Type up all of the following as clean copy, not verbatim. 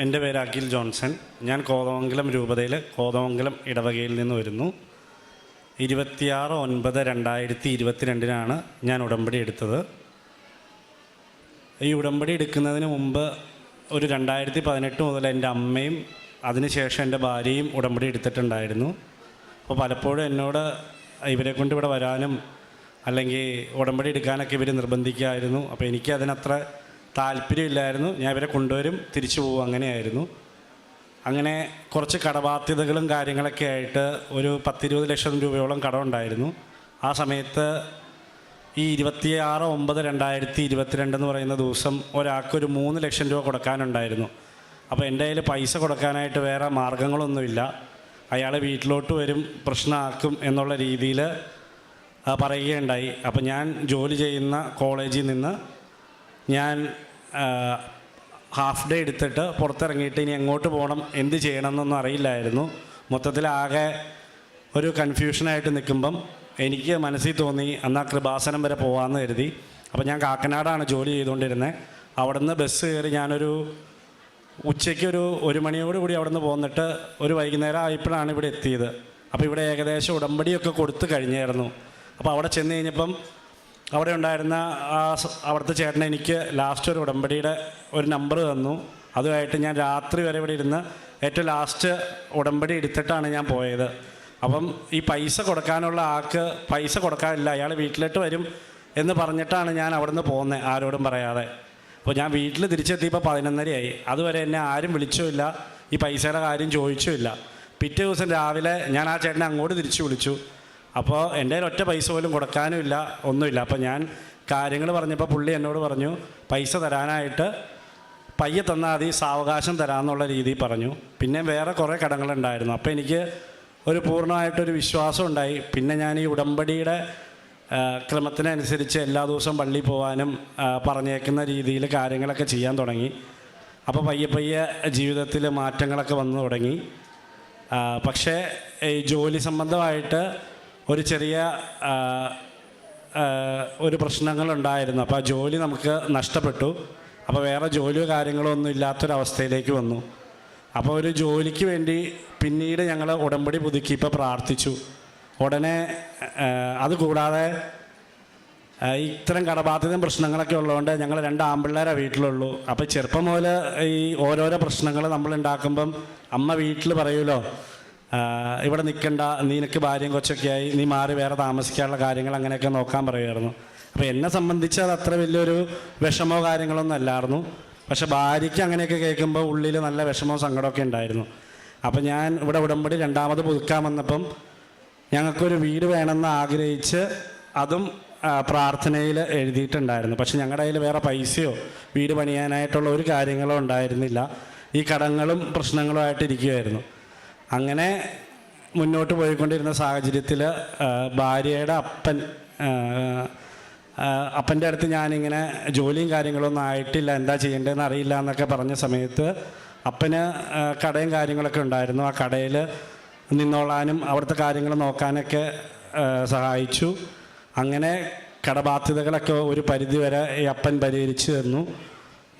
എൻ്റെ പേര് അഖിൽ ജോൺസൺ. ഞാൻ കോതമംഗലം രൂപതയിൽ കോതമംഗലം ഇടവകയിൽ നിന്ന് വരുന്നു. 26/9/2022 ഞാൻ ഉടമ്പടി എടുത്തത്. ഈ ഉടമ്പടി എടുക്കുന്നതിന് മുമ്പ് ഒരു 2018 മുതൽ എൻ്റെ അമ്മയും അതിനുശേഷം എൻ്റെ ഭാര്യയും ഉടമ്പടി എടുത്തിട്ടുണ്ടായിരുന്നു. അപ്പോൾ പലപ്പോഴും എന്നോട് ഇവരെ കൊണ്ട് ഇവിടെ വരാനും അല്ലെങ്കിൽ ഉടമ്പടി എടുക്കാനൊക്കെ ഇവർ നിർബന്ധിക്കുമായിരുന്നു. അപ്പോൾ എനിക്ക് അതിനത്ര താല്പര്യമില്ലായിരുന്നു. ഞാൻ ഇവരെ കൊണ്ടുവരും, തിരിച്ചു പോകും, അങ്ങനെയായിരുന്നു. അങ്ങനെ കുറച്ച് കടബാധ്യതകളും കാര്യങ്ങളൊക്കെ ആയിട്ട് ഒരു 10-20 ലക്ഷം രൂപയോളം കടമുണ്ടായിരുന്നു. ആ സമയത്ത് ഈ 26/9/2022 എന്ന് പറയുന്ന ദിവസം ഒരാൾക്കൊരു 3 ലക്ഷം രൂപ കൊടുക്കാനുണ്ടായിരുന്നു. അപ്പോൾ എൻ്റെ കയ്യിൽ പൈസ കൊടുക്കാനായിട്ട് വേറെ മാർഗങ്ങളൊന്നുമില്ല. അയാൾ വീട്ടിലോട്ട് വരും, പ്രശ്നമാക്കും എന്നുള്ള രീതിയിൽ പറയുകയുണ്ടായി. അപ്പോൾ ഞാൻ ജോലി ചെയ്യുന്ന കോളേജിൽ നിന്ന് ഞാൻ ഹാഫ് ഡേ എടുത്തിട്ട് പുറത്തിറങ്ങിയിട്ട് ഇനി എങ്ങോട്ട് പോകണം, എന്ത് ചെയ്യണമെന്നൊന്നും അറിയില്ലായിരുന്നു. മൊത്തത്തിലാകെ ഒരു കൺഫ്യൂഷനായിട്ട് നിൽക്കുമ്പം എനിക്ക് മനസ്സിൽ തോന്നി എന്നാൽ കൃപാസനം വരെ പോകാമെന്ന് കരുതി. അപ്പോൾ ഞാൻ കാക്കനാടാണ് ജോലി ചെയ്തുകൊണ്ടിരുന്നത്. അവിടെ നിന്ന് ബസ് കയറി ഞാനൊരു ഉച്ചയ്ക്ക് ഒരു 1 മണിയോടുകൂടി അവിടെ നിന്ന് പോന്നിട്ട് ഒരു വൈകുന്നേരം ആയപ്പോഴാണ് ഇവിടെ എത്തിയത്. അപ്പോൾ ഇവിടെ ഏകദേശം ഉടമ്പടിയൊക്കെ കൊടുത്തു കഴിഞ്ഞായിരുന്നു. അപ്പോൾ അവിടെ ചെന്ന് കഴിഞ്ഞപ്പം അവിടെ ഉണ്ടായിരുന്ന അവിടുത്തെ ചേട്ടൻ എനിക്ക് ലാസ്റ്റ് ഒരു ഉടമ്പടിയുടെ ഒരു നമ്പർ തന്നു. അതുമായിട്ട് ഞാൻ രാത്രി വരെ ഇവിടെ ഇരുന്ന് ഏറ്റവും ലാസ്റ്റ് ഉടമ്പടി എടുത്തിട്ടാണ് ഞാൻ പോയത്. അപ്പം ഈ പൈസ കൊടുക്കാനുള്ള ആൾക്ക് പൈസ കൊടുക്കാനില്ല, അയാൾ വീട്ടിലോട്ട് വരും എന്ന് പറഞ്ഞിട്ടാണ് ഞാൻ അവിടെ നിന്ന് പോകുന്നത്, ആരോടും പറയാതെ. അപ്പോൾ ഞാൻ വീട്ടിൽ തിരിച്ചെത്തിയപ്പോൾ 11:30 അതുവരെ എന്നെ ആരും വിളിച്ചുമില്ല, ഈ പൈസയുടെ കാര്യം ചോദിച്ചുമില്ല. പിറ്റേ ദിവസം രാവിലെ ഞാൻ ആ ചേട്ടനെ അങ്ങോട്ട് തിരിച്ചു വിളിച്ചു. അപ്പോൾ എൻ്റെ ഒറ്റ പൈസ പോലും കൊടുക്കാനുമില്ല, ഒന്നുമില്ല. അപ്പോൾ ഞാൻ കാര്യങ്ങൾ പറഞ്ഞപ്പോൾ പുള്ളി എന്നോട് പറഞ്ഞു പൈസ തരാനായിട്ട് പയ്യെ തന്നാൽ മതി, സാവകാശം തരാമെന്നുള്ള രീതിയിൽ പറഞ്ഞു. പിന്നെ വേറെ കുറേ കടങ്ങളുണ്ടായിരുന്നു. അപ്പോൾ എനിക്ക് ഒരു പൂർണ്ണമായിട്ടൊരു വിശ്വാസം ഉണ്ടായി. പിന്നെ ഞാൻ ഈ ഉടമ്പടിയുടെ ക്രമത്തിനനുസരിച്ച് എല്ലാ ദിവസവും പള്ളിയിൽ പോകാനും പറഞ്ഞേക്കുന്ന രീതിയിൽ കാര്യങ്ങളൊക്കെ ചെയ്യാൻ തുടങ്ങി. അപ്പോൾ പയ്യെ ജീവിതത്തിൽ മാറ്റങ്ങളൊക്കെ വന്നു തുടങ്ങി. പക്ഷേ ഈ ജോലി സംബന്ധമായിട്ട് ഒരു ചെറിയ ഒരു പ്രശ്നങ്ങളുണ്ടായിരുന്നു. അപ്പോൾ ആ ജോലി നമുക്ക് നഷ്ടപ്പെട്ടു. അപ്പോൾ വേറെ ജോലിയോ കാര്യങ്ങളോ ഒന്നും ഇല്ലാത്തൊരവസ്ഥയിലേക്ക് വന്നു. അപ്പോൾ ഒരു ജോലിക്ക് വേണ്ടി പിന്നീട് ഞങ്ങൾ ഉടമ്പടി പുതുക്കി ഇപ്പോൾ പ്രാർത്ഥിച്ചു. ഉടനെ അതുകൂടാതെ ഇത്തരം കടബാധ്യതയും പ്രശ്നങ്ങളൊക്കെ ഉള്ളതുകൊണ്ട് ഞങ്ങൾ 2 ആൺപിള്ളേരെ വീട്ടിലുള്ളൂ. അപ്പോൾ ചെറുപ്പം മുതൽ ഈ ഓരോരോ പ്രശ്നങ്ങൾ നമ്മൾ ഉണ്ടാക്കുമ്പം അമ്മ വീട്ടിൽ പറയുമല്ലോ, ഇവിടെ നിൽക്കണ്ട, നിനക്ക് ഭാര്യയും കൊച്ചൊക്കെ ആയി, നീ മാറി വേറെ താമസിക്കാനുള്ള കാര്യങ്ങൾ അങ്ങനെയൊക്കെ നോക്കാൻ പറയുമായിരുന്നു. അപ്പോൾ എന്നെ സംബന്ധിച്ച് അത് അത്ര വലിയൊരു വിഷമോ കാര്യങ്ങളൊന്നും അല്ലായിരുന്നു. പക്ഷെ ഭാര്യയ്ക്ക് അങ്ങനെയൊക്കെ കേൾക്കുമ്പോൾ ഉള്ളിൽ നല്ല വിഷമവും സങ്കടമൊക്കെ ഉണ്ടായിരുന്നു. അപ്പം ഞാൻ ഇവിടെ ഉടമ്പടി 2ാമത് പുതുക്കാൻ വന്നപ്പം ഞങ്ങൾക്കൊരു വീട് വേണമെന്ന് ആഗ്രഹിച്ച് അതും പ്രാർത്ഥനയിൽ എഴുതിയിട്ടുണ്ടായിരുന്നു. പക്ഷെ ഞങ്ങളുടെ കയ്യിൽ വേറെ പൈസയോ വീട് പണിയാനായിട്ടുള്ള ഒരു കാര്യങ്ങളോ ഉണ്ടായിരുന്നില്ല. ഈ കടങ്ങളും പ്രശ്നങ്ങളുമായിട്ട് ഇരിക്കുമായിരുന്നു. അങ്ങനെ മുന്നോട്ട് പോയിക്കൊണ്ടിരുന്ന സാഹചര്യത്തിൽ ഭാര്യയുടെ അപ്പൻ്റെ അടുത്ത് ഞാനിങ്ങനെ ജോലിയും കാര്യങ്ങളൊന്നും ആയിട്ടില്ല, എന്താ ചെയ്യേണ്ടതെന്ന് അറിയില്ല എന്നൊക്കെ പറഞ്ഞ സമയത്ത് അപ്പന് കടയും കാര്യങ്ങളൊക്കെ ഉണ്ടായിരുന്നു. ആ കടയിൽ നിന്നോളാനും അവിടുത്തെ കാര്യങ്ങൾ നോക്കാനൊക്കെ സഹായിച്ചു. അങ്ങനെ കടബാധ്യതകളൊക്കെ ഒരു പരിധിവരെ ഈ അപ്പൻ പരിഹരിച്ചു തന്നു.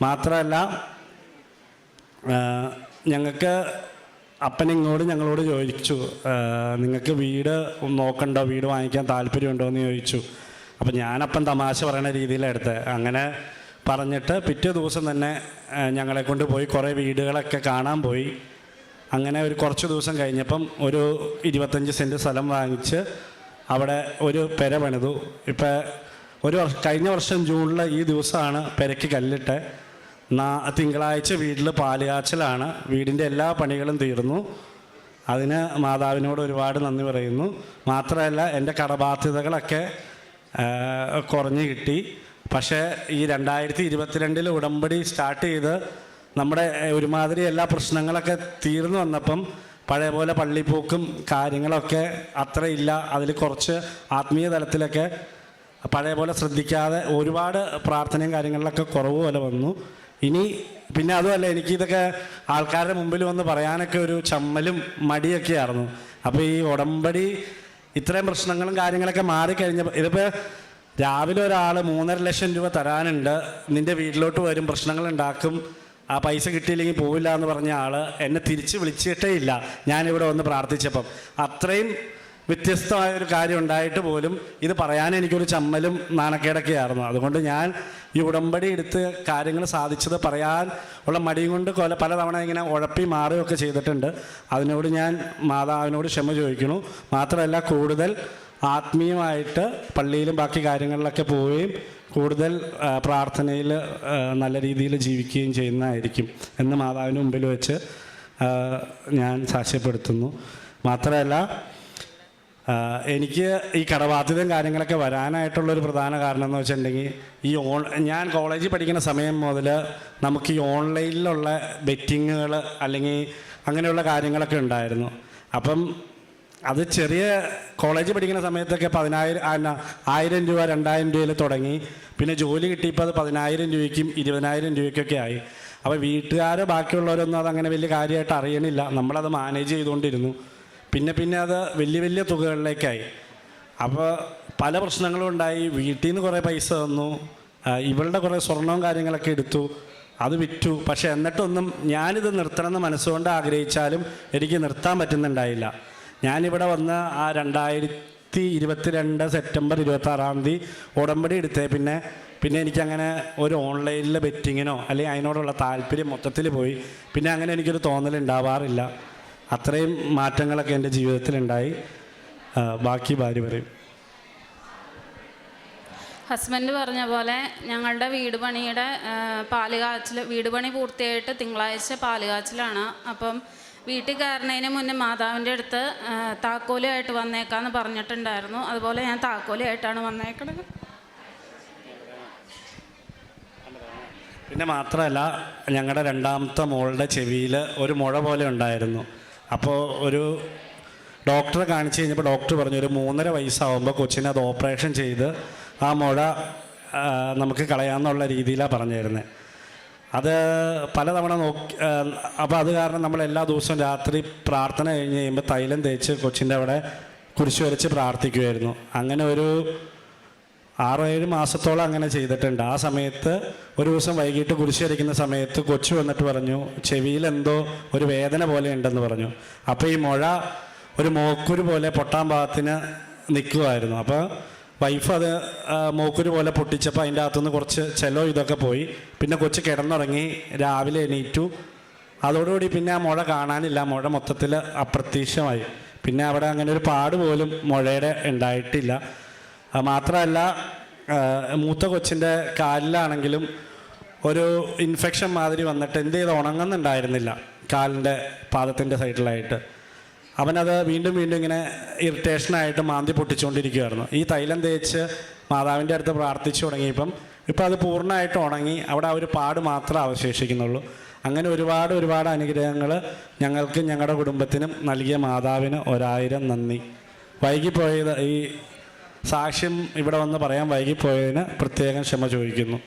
മാത്രമല്ല ഞങ്ങൾക്ക് അപ്പൻ ഇങ്ങോട്ട് ഞങ്ങളോട് ചോദിച്ചു, നിങ്ങൾക്ക് വീട് നോക്കണ്ടോ, വീട് വാങ്ങിക്കാൻ താല്പര്യമുണ്ടോ എന്ന് ചോദിച്ചു. അപ്പം ഞാനപ്പം തമാശ പറയുന്ന രീതിയിലെടുത്ത് അങ്ങനെ പറഞ്ഞിട്ട് പിറ്റേ ദിവസം തന്നെ ഞങ്ങളെ കൊണ്ട് പോയി കുറേ വീടുകളൊക്കെ കാണാൻ പോയി. അങ്ങനെ ഒരു കുറച്ച് ദിവസം കഴിഞ്ഞപ്പം ഒരു 25 സെൻറ്റ് സ്ഥലം വാങ്ങിച്ച് അവിടെ ഒരു പെര പണിതു. ഇപ്പം കഴിഞ്ഞ വർഷം ജൂണിൽ ഈ ദിവസമാണ് പെരയ്ക്ക് കല്ലിട്ട്. തിങ്കളാഴ്ച വീട്ടിൽ പാലുകാച്ചലാണ്. വീടിൻ്റെ എല്ലാ പണികളും തീർന്നു. അതിന് മാതാവിനോട് ഒരുപാട് നന്ദി പറയുന്നു. മാത്രമല്ല എൻ്റെ കടബാധ്യതകളൊക്കെ കുറഞ്ഞു കിട്ടി. പക്ഷേ ഈ 2022 ഉടമ്പടി സ്റ്റാർട്ട് ചെയ്ത് നമ്മുടെ ഒരുമാതിരി എല്ലാ പ്രശ്നങ്ങളൊക്കെ തീർന്നു വന്നപ്പം പഴയ പോലെ പള്ളിപ്പോക്കും കാര്യങ്ങളൊക്കെ അത്ര ഇല്ല. അതിൽ കുറച്ച് ആത്മീയ തലത്തിലൊക്കെ പഴയ പോലെ ശ്രദ്ധിക്കാതെ ഒരുപാട് പ്രാർത്ഥനയും കാര്യങ്ങളിലൊക്കെ കുറവ് പോലെ വന്നു. ഇനി പിന്നെ അതുമല്ല, എനിക്കിതൊക്കെ ആൾക്കാരുടെ മുമ്പിൽ വന്ന് പറയാനൊക്കെ ഒരു ചമ്മലും മടിയൊക്കെ ആയിരുന്നു. അപ്പോൾ ഈ ഉടമ്പടി ഇത്രയും പ്രശ്നങ്ങളും കാര്യങ്ങളൊക്കെ മാറിക്കഴിഞ്ഞപ്പോൾ ഇതിപ്പോൾ രാവിലെ ഒരാൾ 3.5 ലക്ഷം രൂപ തരാനുണ്ട്, നിൻ്റെ വീട്ടിലോട്ട് വരും, പ്രശ്നങ്ങളുണ്ടാക്കും, ആ പൈസ കിട്ടിയില്ലെങ്കിൽ പോവില്ല എന്ന് പറഞ്ഞ ആൾ എന്നെ തിരിച്ച് വിളിച്ചിട്ടേ ഇല്ല ഞാനിവിടെ വന്ന് പ്രാർത്ഥിച്ചപ്പം. അത്രയും വ്യത്യസ്തമായൊരു കാര്യം ഉണ്ടായിട്ട് പോലും ഇത് പറയാൻ എനിക്കൊരു ചമ്മലും നാണക്കേടൊക്കെ ആയിരുന്നു. അതുകൊണ്ട് ഞാൻ ഈ ഉടമ്പടി എടുത്ത് കാര്യങ്ങൾ സാധിച്ചത് പറയാൻ ഉള്ള മടിയും കൊണ്ട് പലതവണ ഇങ്ങനെ ഉഴപ്പി മാറുകയൊക്കെ ചെയ്തിട്ടുണ്ട്. അതിനോട് ഞാൻ മാതാവിനോട് ക്ഷമ ചോദിക്കുന്നു. മാത്രമല്ല കൂടുതൽ ആത്മീയമായിട്ട് പള്ളിയിലും ബാക്കി കാര്യങ്ങളിലൊക്കെ പോവുകയും കൂടുതൽ പ്രാർത്ഥനയിൽ നല്ല രീതിയിൽ ജീവിക്കുകയും ചെയ്യുന്നതായിരിക്കും എന്ന് മാതാവിന് മുമ്പിൽ വെച്ച് ഞാൻ സാക്ഷ്യപ്പെടുത്തുന്നു. മാത്രമല്ല എനിക്ക് ഈ കടബാധ്യതയും കാര്യങ്ങളൊക്കെ വരാനായിട്ടുള്ളൊരു പ്രധാന കാരണം എന്ന് വെച്ചിട്ടുണ്ടെങ്കിൽ ഞാൻ കോളേജിൽ പഠിക്കുന്ന സമയം മുതൽ നമുക്ക് ഈ ഓൺലൈനിലുള്ള ബെറ്റിങ്ങുകൾ അല്ലെങ്കിൽ അങ്ങനെയുള്ള കാര്യങ്ങളൊക്കെ ഉണ്ടായിരുന്നു. അപ്പം അത് ചെറിയ കോളേജിൽ പഠിക്കുന്ന സമയത്തൊക്കെ 1000 രൂപ 2000 രൂപയിൽ തുടങ്ങി. പിന്നെ ജോലി കിട്ടിയപ്പോൾ അത് 10,000 രൂപയ്ക്കും 20,000 രൂപയ്ക്കൊക്കെ ആയി. അപ്പോൾ വീട്ടുകാർ ബാക്കിയുള്ളവരൊന്നും അതങ്ങനെ വലിയ കാര്യമായിട്ട് അറിയണില്ല. നമ്മളത് മാനേജ് ചെയ്തുകൊണ്ടിരുന്നു. പിന്നെ അത് വലിയ വലിയ തുകകളിലേക്കായി. അപ്പോൾ പല പ്രശ്നങ്ങളും ഉണ്ടായി. വീട്ടിൽ നിന്ന് കുറേ പൈസ തന്നു, ഇവളുടെ കുറേ സ്വർണവും കാര്യങ്ങളൊക്കെ എടുത്തു, അത് വിറ്റു. പക്ഷെ എന്നിട്ടൊന്നും ഞാനിത് നിർത്തണമെന്ന് മനസ്സുകൊണ്ട് ആഗ്രഹിച്ചാലും എനിക്ക് നിർത്താൻ പറ്റുന്നുണ്ടായില്ല. ഞാനിവിടെ വന്ന് ആ 2022 സെപ്റ്റംബർ 26 ഉടമ്പടി എടുത്തേ പിന്നെ എനിക്കങ്ങനെ ഒരു ഓൺലൈനിലെ ബെറ്റിങ്ങിനോ അല്ലെങ്കിൽ അതിനോടുള്ള താല്പര്യം മൊത്തത്തിൽ പോയി. പിന്നെ അങ്ങനെ എനിക്കൊരു തോന്നലുണ്ടാവാറില്ല. അത്രയും മാറ്റങ്ങളൊക്കെ എൻ്റെ ജീവിതത്തിലുണ്ടായി. ബാക്കി ഭാര്യ പറയും. ഹസ്ബൻഡ് പറഞ്ഞ പോലെ ഞങ്ങളുടെ വീട് പണിയുടെ വീട് പണി പൂർത്തിയായിട്ട് തിങ്കളാഴ്ച പാലുകാച്ചിലാണ്. അപ്പം വീട്ടിൽ കയറുന്നതിന് മുന്നേ മാതാവിൻ്റെ അടുത്ത് താക്കോലുമായിട്ട് വന്നേക്കാമെന്ന് പറഞ്ഞിട്ടുണ്ടായിരുന്നു. അതുപോലെ ഞാൻ താക്കോലുമായിട്ടാണ് വന്നേക്കണത്. പിന്നെ മാത്രമല്ല ഞങ്ങളുടെ രണ്ടാമത്തെ മോളുടെ ചെവിയിൽ ഒരു മുഴ പോലെ ഉണ്ടായിരുന്നു. അപ്പോൾ ഒരു ഡോക്ടറെ കാണിച്ച് കഴിഞ്ഞപ്പോൾ ഡോക്ടർ പറഞ്ഞു ഒരു 3.5 വയസ്സാകുമ്പോൾ കൊച്ചിനെ അത് ഓപ്പറേഷൻ ചെയ്ത് ആ മുഴ നമുക്ക് കളയാമെന്നുള്ള രീതിയിലാണ് പറഞ്ഞിരുന്നത്. അത് പലതവണ അപ്പോൾ അത് കാരണം നമ്മൾ എല്ലാ ദിവസവും രാത്രി പ്രാർത്ഥന കഴിഞ്ഞ് കഴിയുമ്പോൾ തൈലം തേച്ച് കൊച്ചിൻ്റെ അവിടെ കുരിശ് വരച്ച് പ്രാർത്ഥിക്കുമായിരുന്നു. അങ്ങനെ ഒരു 6-7 മാസത്തോളം അങ്ങനെ ചെയ്തിട്ടുണ്ട്. ആ സമയത്ത് ഒരു ദിവസം വൈകിട്ട് കുരിശ് വരയ്ക്കുന്ന സമയത്ത് കൊച്ചു വന്നിട്ട് പറഞ്ഞു ചെവിയിൽ എന്തോ ഒരു വേദന പോലെ ഉണ്ടെന്ന് പറഞ്ഞു. അപ്പോൾ ഈ മുഴ ഒരു മോക്കുരു പോലെ പൊട്ടാൻ പാകത്തിന് നിൽക്കുമായിരുന്നു. അപ്പോൾ വൈഫ് അത് മോക്കുരു പോലെ പൊട്ടിച്ചപ്പോൾ അതിൻ്റെ അകത്തുനിന്ന് കുറച്ച് ഇതൊക്കെ പോയി. പിന്നെ കൊച്ച് കിടന്നുറങ്ങി, രാവിലെ എണീറ്റു. അതോടുകൂടി പിന്നെ ആ മുഴ കാണാനില്ല. മുഴ മൊത്തത്തിൽ അപ്രത്യക്ഷമായി. പിന്നെ അവിടെ അങ്ങനെ ഒരു പാട് പോലും മുഴയുടെ ഉണ്ടായിട്ടില്ല. മാത്രമല്ല മൂത്ത കൊച്ചിൻ്റെ കാലിലാണെങ്കിലും ഒരു ഇൻഫെക്ഷൻ മാതിരി വന്നിട്ട് എന്ത് ചെയ്ത് ഉണങ്ങുന്നുണ്ടായിരുന്നില്ല കാലിൻ്റെ പാദത്തിൻ്റെ സൈഡിലായിട്ട്. അവനത് വീണ്ടും ഇങ്ങനെ ഇറിറ്റേഷനായിട്ട് മാന്തി പൊട്ടിച്ചുകൊണ്ടിരിക്കുകയായിരുന്നു. ഈ തൈലം തേച്ച് മാതാവിൻ്റെ അടുത്ത് പ്രാർത്ഥിച്ചു തുടങ്ങിയപ്പം ഇപ്പം അത് പൂർണ്ണമായിട്ട് ഉണങ്ങി. അവിടെ ആ ഒരു പാട് മാത്രമേ അവശേഷിക്കുന്നുള്ളൂ. അങ്ങനെ ഒരുപാട് അനുഗ്രഹങ്ങൾ ഞങ്ങൾക്കും ഞങ്ങളുടെ കുടുംബത്തിനും നൽകിയ മാതാവിന് 1000 നന്ദി. വൈകിപ്പോയത് ഈ സാക്ഷ്യം ഇവിടെ വന്ന് പറയാൻ വൈകിപ്പോയതിന് പ്രത്യേകം ക്ഷമ ചോദിക്കുന്നു.